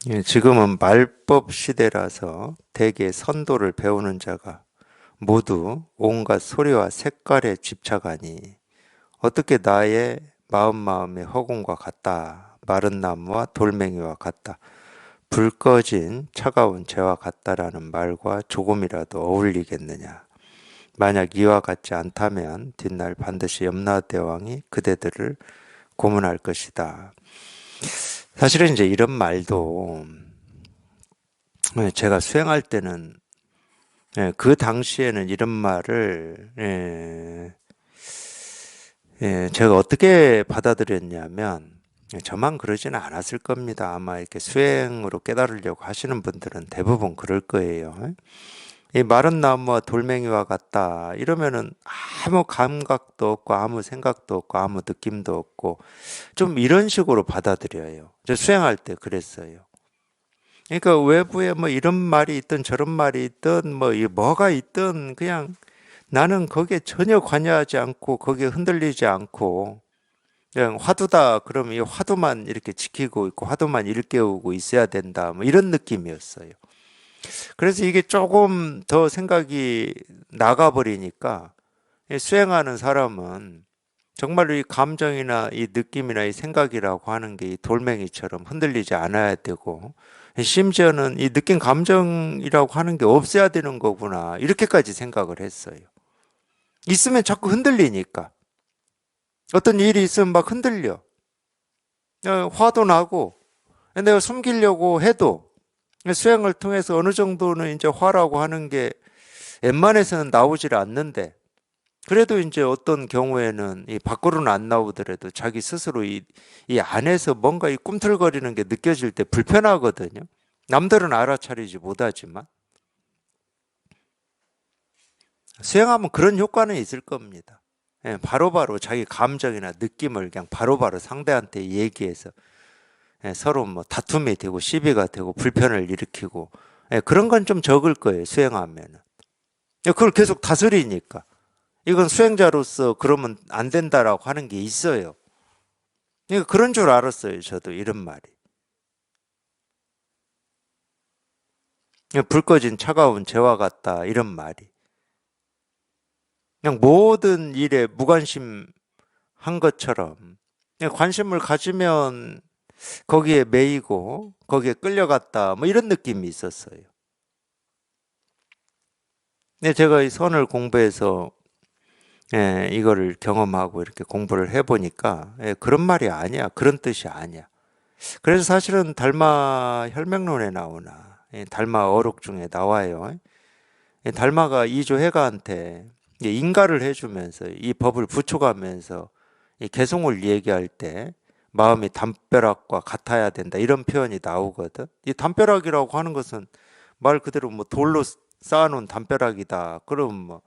예, 지금은 말법 시대라서 대개 선도를 배우는 자가 모두 온갖 소리와 색깔에 집착하니 어떻게 나의 마음의 허공과 같다. 마른 나무와 돌멩이와 같다. 불 꺼진 차가운 재와 같다라는 말과 조금이라도 어울리겠느냐. 만약 이와 같지 않다면 뒷날 반드시 염라대왕이 그대들을 고문할 것이다. 사실은 이제 이런 말도 제가 수행할 때는 그 당시에는 이런 말을 제가 어떻게 받아들였냐면 저만 그러지는 않았을 겁니다. 아마 이렇게 수행으로 깨달으려고 하시는 분들은 대부분 그럴 거예요. 이 마른 나무와 돌멩이와 같다 이러면은 아무 감각도 없고 아무 생각도 없고 아무 느낌도 없고 좀 이런 식으로 받아들여요. 저 수행할 때 그랬어요. 그러니까 외부에 뭐 이런 말이 있든 저런 말이 있든 뭐 이 뭐가 있든 그냥 나는 거기에 전혀 관여하지 않고 거기에 흔들리지 않고 그냥 화두다 그러면 이 화두만 이렇게 지키고 있고 화두만 일깨우고 있어야 된다 뭐 이런 느낌이었어요. 그래서 이게 조금 더 생각이 나가버리니까 수행하는 사람은 정말로 이 감정이나 이 느낌이나 이 생각이라고 하는 게 이 돌멩이처럼 흔들리지 않아야 되고 심지어는 이 느낀 감정이라고 하는 게 없어야 되는 거구나 이렇게까지 생각을 했어요. 있으면 자꾸 흔들리니까 어떤 일이 있으면 막 흔들려. 화도 나고 내가 숨기려고 해도 수행을 통해서 어느 정도는 이제 화라고 하는 게 웬만해서는 나오질 않는데 그래도 이제 어떤 경우에는 이 밖으로는 안 나오더라도 자기 스스로 이 안에서 뭔가 이 꿈틀거리는 게 느껴질 때 불편하거든요. 남들은 알아차리지 못하지만 수행하면 그런 효과는 있을 겁니다. 바로바로 자기 감정이나 느낌을 그냥 바로바로 상대한테 얘기해서 서로 뭐 다툼이 되고 시비가 되고 불편을 일으키고 그런 건 좀 적을 거예요. 수행하면은. 그걸 계속 다스리니까. 이건 수행자로서 그러면 안 된다라고 하는 게 있어요. 그러니까 그런 줄 알았어요. 저도 이런 말이. 불 꺼진 차가운 재와 같다. 이런 말이. 그냥 모든 일에 무관심한 것처럼 그냥 관심을 가지면 거기에 매이고 거기에 끌려갔다. 뭐 이런 느낌이 있었어요. 근데 제가 이 선을 공부해서 이거를 경험하고 이렇게 공부를 해보니까 그런 말이 아니야. 그런 뜻이 아니야. 그래서 사실은 달마 혈맹론에 나오나 달마 어록 중에 나와요. 달마가 이조해가한테 인가를 해주면서 이 법을 부초가면서 이 개송을 얘기할 때 마음이 담벼락과 같아야 된다 이런 표현이 나오거든. 이 담벼락이라고 하는 것은 말 그대로 뭐 돌로 쌓아놓은 담벼락이다. 그럼 뭐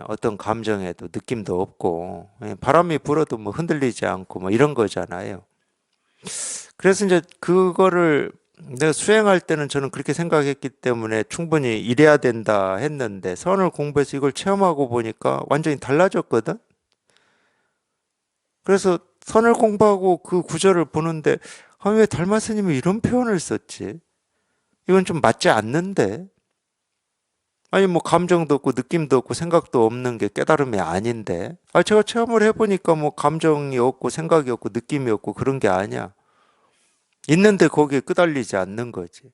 어떤 감정에도 느낌도 없고 바람이 불어도 뭐 흔들리지 않고 뭐 이런 거잖아요. 그래서 이제 그거를 내가 수행할 때는 저는 그렇게 생각했기 때문에 충분히 이래야 된다 했는데 선을 공부해서 이걸 체험하고 보니까 완전히 달라졌거든. 그래서 선을 공부하고 그 구절을 보는데 왜 달마 스님이 이런 표현을 썼지? 이건 좀 맞지 않는데. 아니 뭐 감정도 없고 느낌도 없고 생각도 없는 게 깨달음이 아닌데. 제가 체험을 해보니까 뭐 감정이 없고 생각이 없고 느낌이 없고 그런 게 아니야. 있는데 거기에 끄달리지 않는 거지.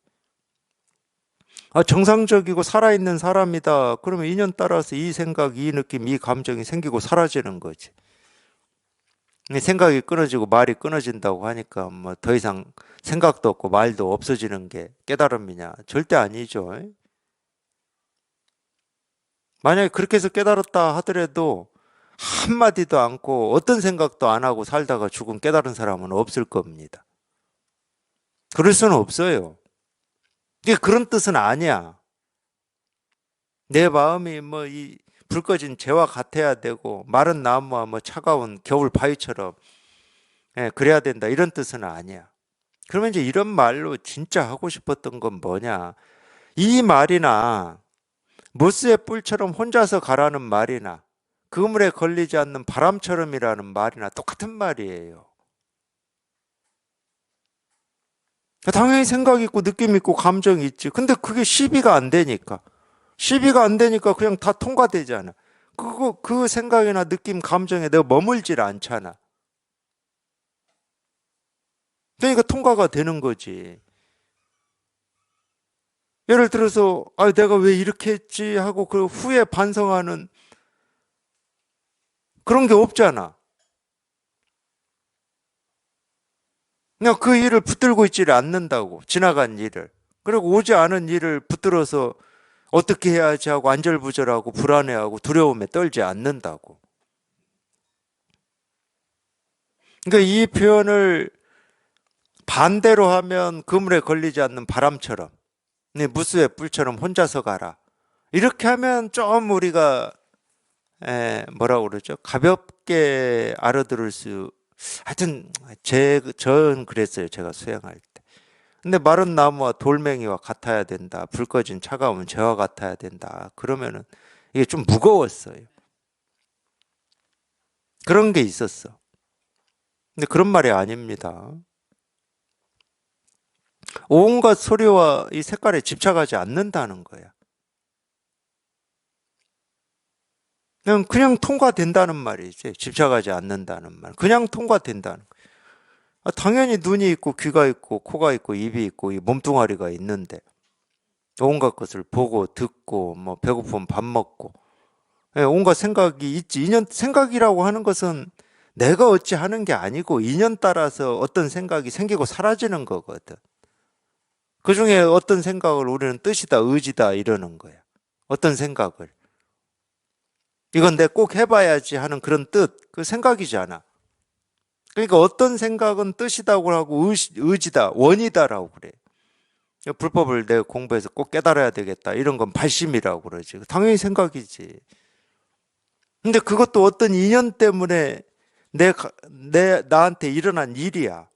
정상적이고 살아있는 사람이다. 그러면 인연 따라서 이 생각, 이 느낌, 이 감정이 생기고 사라지는 거지. 생각이 끊어지고 말이 끊어진다고 하니까 뭐 더 이상 생각도 없고 말도 없어지는 게 깨달음이냐? 절대 아니죠. 만약에 그렇게 해서 깨달았다 하더라도 한마디도 않고 어떤 생각도 안 하고 살다가 죽은 깨달은 사람은 없을 겁니다. 그럴 수는 없어요. 이게 그런 뜻은 아니야. 내 마음이 뭐 이 불 꺼진 재와 같아야 되고 마른 나무와 뭐 차가운 겨울 바위처럼 그래야 된다 이런 뜻은 아니야. 그러면 이제 이런 말로 진짜 하고 싶었던 건 뭐냐? 이 말이나 무스의 뿔처럼 혼자서 가라는 말이나 그물에 걸리지 않는 바람처럼이라는 말이나 똑같은 말이에요. 당연히 생각 있고 느낌 있고 감정이 있지. 근데 그게 시비가 안 되니까. 시비가 안 되니까 그냥 다 통과되잖아. 그 생각이나 느낌, 감정에 내가 머물질 않잖아. 그러니까 통과가 되는 거지. 예를 들어서, 아, 내가 왜 이렇게 했지 하고 그 후에 반성하는 그런 게 없잖아. 그냥 그 일을 붙들고 있지를 않는다고. 지나간 일을. 그리고 오지 않은 일을 붙들어서 어떻게 해야지 하고 안절부절하고 불안해하고 두려움에 떨지 않는다고. 그러니까 이 표현을 반대로 하면 그물에 걸리지 않는 바람처럼, 네, 무수의 뿔처럼 혼자서 가라. 이렇게 하면 좀 우리가 뭐라고 그러죠? 가볍게 알아들을 수, 하여튼 전 그랬어요. 제가 수행할 때. 근데 마른 나무와 돌멩이와 같아야 된다. 불 꺼진 차가운 재와 같아야 된다. 그러면은 이게 좀 무거웠어요. 그런 게 있었어. 근데 그런 말이 아닙니다. 온갖 소리와 이 색깔에 집착하지 않는다는 거야. 그냥 통과된다는 말이지. 집착하지 않는다는 말. 그냥 통과된다는 거야. 당연히 눈이 있고 귀가 있고 코가 있고 입이 있고 이 몸뚱아리가 있는데 온갖 것을 보고 듣고 뭐 배고프면 밥 먹고 온갖 생각이 있지. 생각이라고 하는 것은 내가 어찌 하는 게 아니고 인연 따라서 어떤 생각이 생기고 사라지는 거거든. 그 중에 어떤 생각을 우리는 뜻이다, 의지다 이러는 거야. 어떤 생각을. 이건 내가 꼭 해봐야지 하는 그런 뜻, 그 생각이잖아. 그러니까 어떤 생각은 뜻이다고 하고 의지다, 원이다라고 그래. 불법을 내가 공부해서 꼭 깨달아야 되겠다. 이런 건 발심이라고 그러지. 당연히 생각이지. 근데 그것도 어떤 인연 때문에 나한테 일어난 일이야.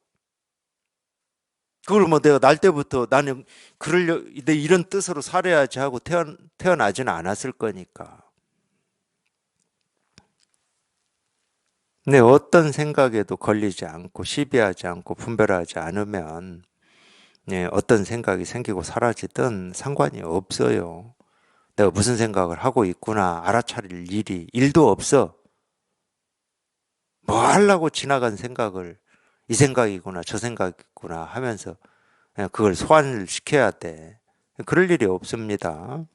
그걸 뭐 내가 날 때부터 나는 내 이런 뜻으로 살아야지 하고 태어나지는 않았을 거니까. 근데 어떤 생각에도 걸리지 않고 시비하지 않고 분별하지 않으면 어떤 생각이 생기고 사라지든 상관이 없어요. 내가 무슨 생각을 하고 있구나 알아차릴 일도 없어. 뭐 하려고 지나간 생각을 이 생각이구나 저 생각이구나 하면서 그걸 소환을 시켜야 돼. 그럴 일이 없습니다.